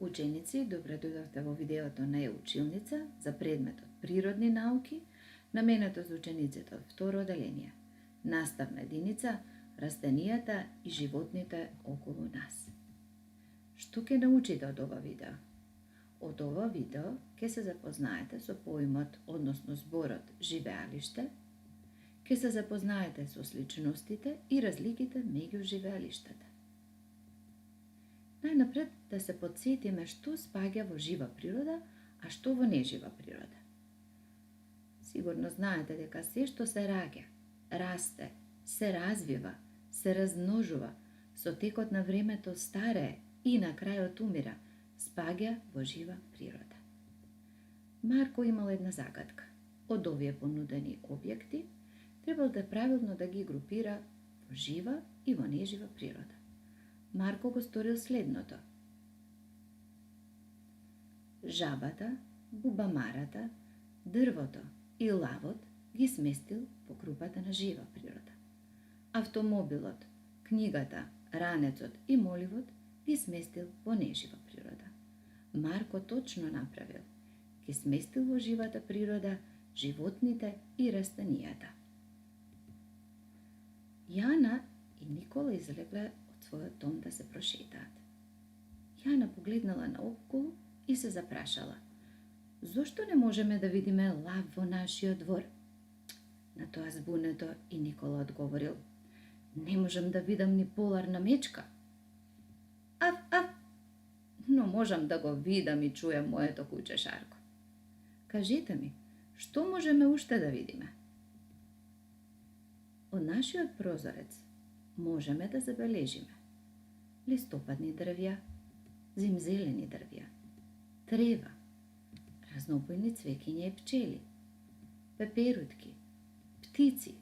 Ученици, добре дојдовте во видеото на Училница за предметот Природни науки, наменето за учениците од второ оделение. Наставна единица Растенијата и животните околу нас. Што ќе научите од ова видео? Од ова видео ќе се запознаете со поимот, односно зборот живеалиште, ќе се запознаете со сличностите и разликите меѓу живеалиштата. Најнапред да се потсетиме што спаѓа во жива природа, а што во нежива природа. Сигурно знаете дека се што се раѓа, расте, се развива, се размножува, со текот на времето старее и на крајот умира, спаѓа во жива природа. Марко имал една загадка. Од овие понудени објекти, требал да правилно да ги групира во жива и во нежива природа. Марко го сторил следното. Жабата, бубамарата, дрвото и лавот ги сместил во групата на жива природа. Автомобилот, книгата, ранецот и моливот ги сместил во нежива природа. Марко точно направил. Ги сместил во живата природа животните и растенијата. Јана и Никола излегле од својот дом да се прошетаат. Јана погледнала наоколу и се запрашала: зошто не можеме да видиме лав во нашиот двор? На тоа збунето и Никола одговорил: не можам да видам ни поларна мечка. Ав, но можам да го видам и чујам моето куче Шарко. Кажете ми, што можеме уште да видиме? Од нашиот прозорец можеме да забележиме листопадни дрвја, зимзелени дрвја, трева, разнобојни цвеќиња и пчели, пеперутки, птици.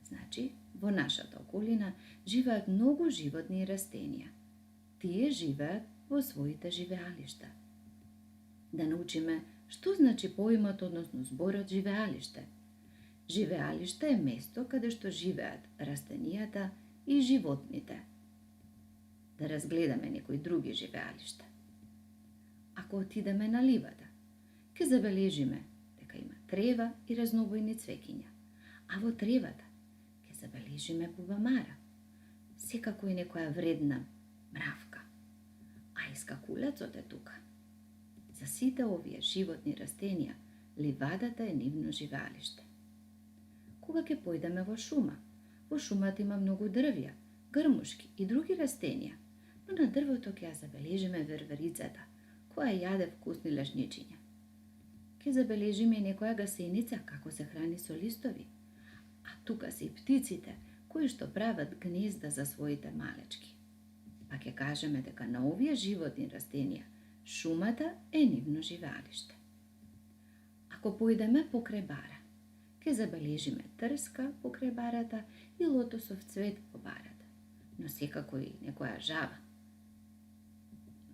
Значи, во нашата околина живеат многу животни и растенија. Тие живеат во своите живеалишта. Да научиме што значи поимот, односно зборот живеалиште. Живеалиште е место каде што живеат растенијата и животните. Да разгледаме некои други живеалишта. Ако отидеме на ливада, ќе забележиме дека има трева и разнобојни цвеќиња, а во тревата ќе забележиме бубамара, секако и некоја вредна мравка, а и скакулецот е тука. За сите овие животни растенија, ливадата е нивно живеалиште. Кога ќе појдеме во шума? Во шумата има многу дрвја, грмушки и други растенија, но на дрвото ќе ја забележиме верверицата, која јаде вкусни лежничиња. Ќе забележиме и некоја гасеница како се храни со листови, а тука се и птиците кои што прават гнезда за своите малечки. Па ќе кажеме дека на овие животни растенија шумата е нивно живеалиште. Ако појдеме покрај бара, ќе забележиме трска покрај барата и лотосов цвет по барата, но секако и некоја жаба.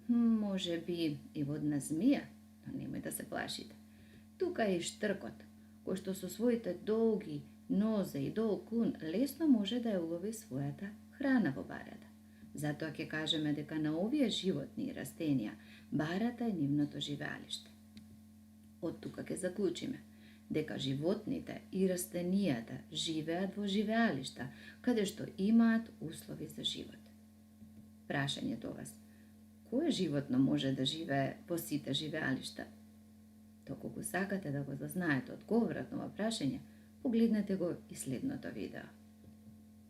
Може би и водна змија, но немој да се плашите. Тука е и штркот, кој што со своите долги нозе и дол клун лесно може да ја улови својата храна во барата. Затоа ќе кажеме дека на овие животни и растенија барата е нивното живеалиште. Од тука ќе заклучиме дека животните и растенијата живеат во живеалишта, каде што имаат услови за живот. Прашањето вас: кое животно може да живее во сите живеалишта? Доколку сакате да го зазнаете одговорот на ова прашање, погледнете го и следното видео.